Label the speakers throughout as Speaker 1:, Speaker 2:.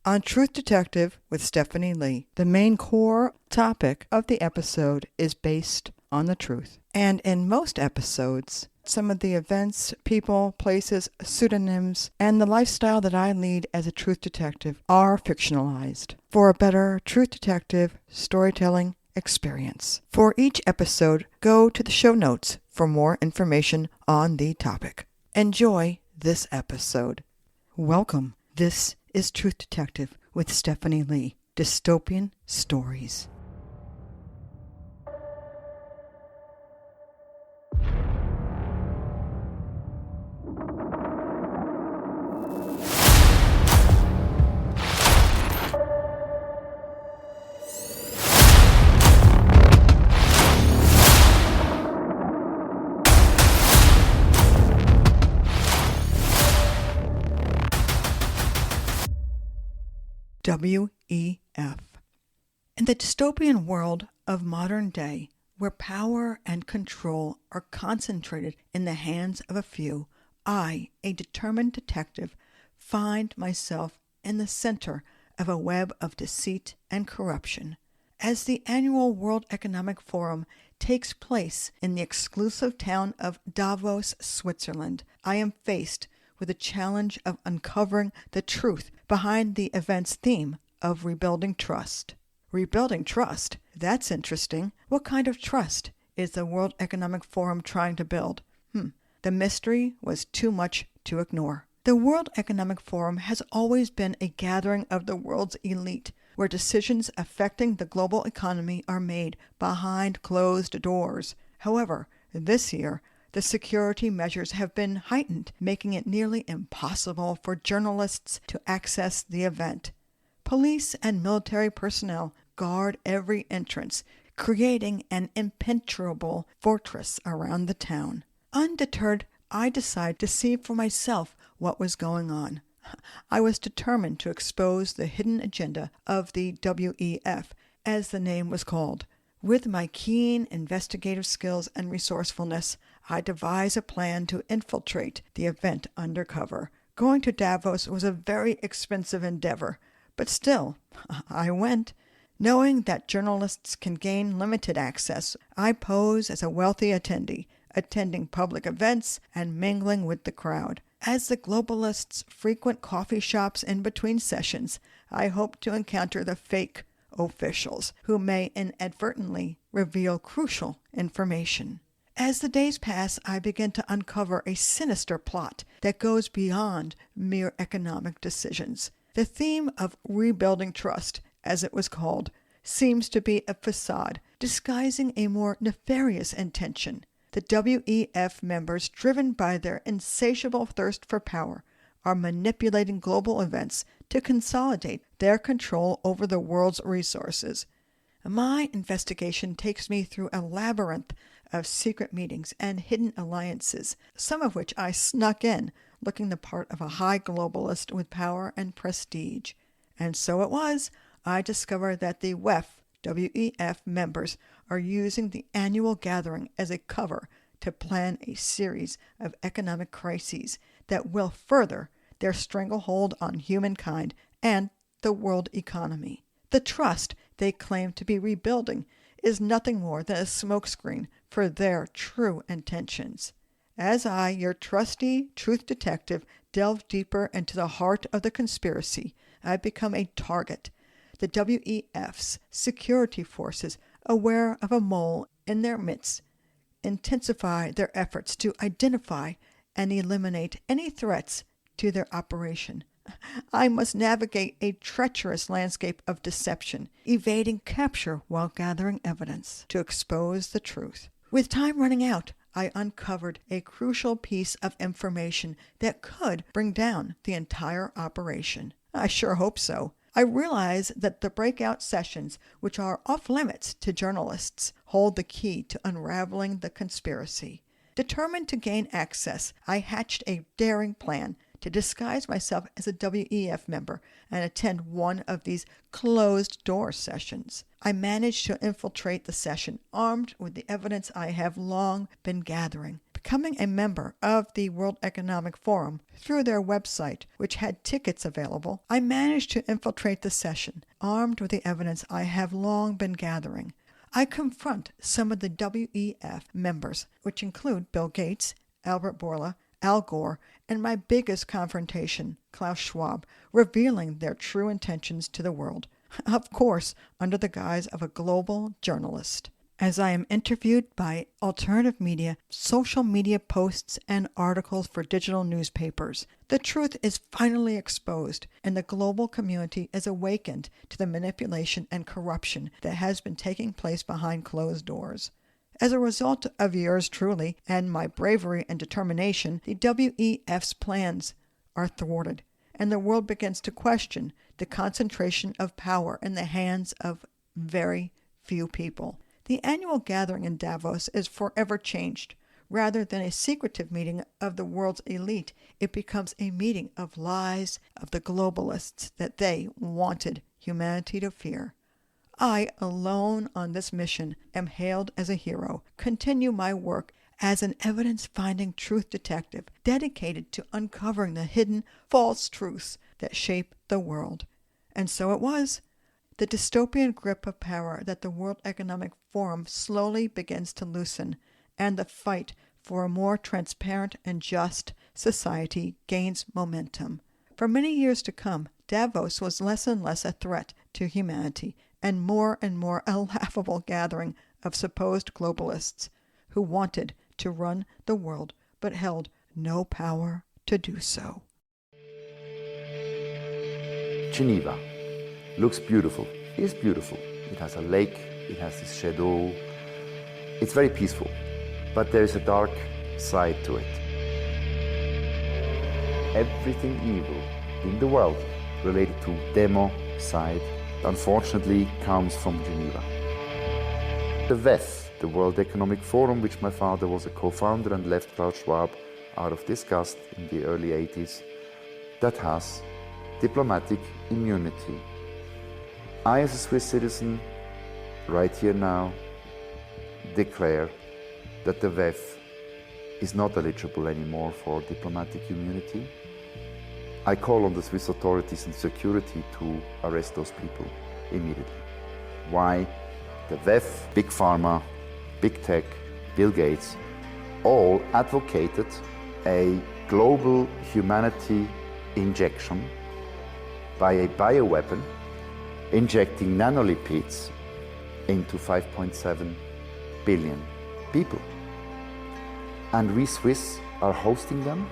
Speaker 1: On Truth Detective with Stephanie Lee, the main core topic of the episode is based on the truth. And in most episodes, some of the events, people, places, pseudonyms, and the lifestyle that I lead as a truth detective are fictionalized for a better truth detective storytelling experience. For each episode, go to the show notes for more information on the topic. Enjoy this episode. Welcome. This is Truth Detective with Stephanie Lee, Dystopian Stories. WEF. In the dystopian world of modern day, where power and control are concentrated in the hands of a few, I, a determined detective, find myself in the center of a web of deceit and corruption. As the annual World Economic Forum takes place in the exclusive town of Davos, Switzerland, I am faced with the challenge of uncovering the truth behind the event's theme of rebuilding trust. Rebuilding trust? That's interesting. What kind of trust is the World Economic Forum trying to build? The mystery was too much to ignore. The World Economic Forum has always been a gathering of the world's elite, where decisions affecting the global economy are made behind closed doors. However, this year, the security measures have been heightened, making it nearly impossible for journalists to access the event. Police and military personnel guard every entrance, creating an impenetrable fortress around the town. Undeterred, I decided to see for myself what was going on. I was determined to expose the hidden agenda of the WEF, as the name was called. With my keen investigative skills and resourcefulness, I devised a plan to infiltrate the event undercover. Going to Davos was a very expensive endeavor, but still, I went. Knowing that journalists can gain limited access, I pose as a wealthy attendee, attending public events and mingling with the crowd. As the globalists frequent coffee shops in between sessions, I hope to encounter the fake officials who may inadvertently reveal crucial information. As the days pass, I begin to uncover a sinister plot that goes beyond mere economic decisions. The theme of rebuilding trust, as it was called, seems to be a facade, disguising a more nefarious intention. The WEF members, driven by their insatiable thirst for power, are manipulating global events to consolidate their control over the world's resources. My investigation takes me through a labyrinth of secret meetings and hidden alliances, some of which I snuck in, looking the part of a high globalist with power and prestige. And so it was, I discovered that the WEF members are using the annual gathering as a cover to plan a series of economic crises that will further their stranglehold on humankind and the world economy. The trust they claim to be rebuilding is nothing more than a smokescreen for their true intentions. As I, your trusty truth detective, delve deeper into the heart of the conspiracy, I become a target. The WEF's security forces, aware of a mole in their midst, intensify their efforts to identify and eliminate any threats to their operation. I must navigate a treacherous landscape of deception, evading capture while gathering evidence to expose the truth. With time running out, I uncovered a crucial piece of information that could bring down the entire operation. I sure hope so. I realize that the breakout sessions, which are off limits to journalists, hold the key to unraveling the conspiracy. Determined to gain access, I hatched a daring plan to disguise myself as a WEF member and attend one of these closed-door sessions. I managed to infiltrate the session, armed with the evidence I have long been gathering, Becoming a member of the World Economic Forum through their website, which had tickets available, I managed to infiltrate the session, armed with the evidence I have long been gathering. I confront some of the WEF members, which include Bill Gates, Albert Bourla, Al Gore, and my biggest confrontation, Klaus Schwab, revealing their true intentions to the world, of course, under the guise of a global journalist. As I am interviewed by alternative media, social media posts, and articles for digital newspapers, the truth is finally exposed, and the global community is awakened to the manipulation and corruption that has been taking place behind closed doors. As a result of yours truly and my bravery and determination, the WEF's plans are thwarted, and the world begins to question the concentration of power in the hands of very few people. The annual gathering in Davos is forever changed. Rather than a secretive meeting of the world's elite, it becomes a meeting of lies of the globalists that they wanted humanity to fear. I, alone on this mission, am hailed as a hero, continue my work as an evidence-finding truth detective dedicated to uncovering the hidden, false truths that shape the world. And so it was. The dystopian grip of power that the World Economic Forum slowly begins to loosen, and the fight for a more transparent and just society gains momentum. For many years to come, Davos was less and less a threat to humanity, and more a laughable gathering of supposed globalists who wanted to run the world but held no power to do so.
Speaker 2: Geneva looks beautiful. It is beautiful. It has a lake, it has this shadow. It's very peaceful, but there is a dark side to it. Everything evil in the world related to democide, unfortunately, comes from Geneva. The WEF, the World Economic Forum, which my father was a co-founder and left Klaus Schwab out of disgust in the early 80s, that has diplomatic immunity. I, as a Swiss citizen, right here now, declare that the WEF is not eligible anymore for diplomatic immunity. I call on the Swiss authorities and security to arrest those people immediately. Why? The WEF, Big Pharma, Big Tech, Bill Gates, all advocated a global humanity injection by a bioweapon, injecting nanolipids into 5.7 billion people. And we Swiss are hosting them?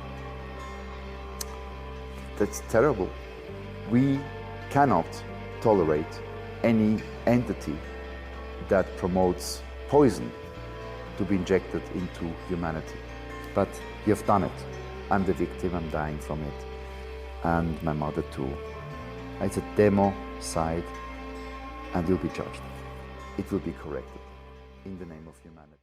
Speaker 2: That's terrible. We cannot tolerate any entity that promotes poison to be injected into humanity. But you've done it. I'm the victim, I'm dying from it. And my mother too. It's a democide, and you'll be judged. It will be corrected in the name of humanity.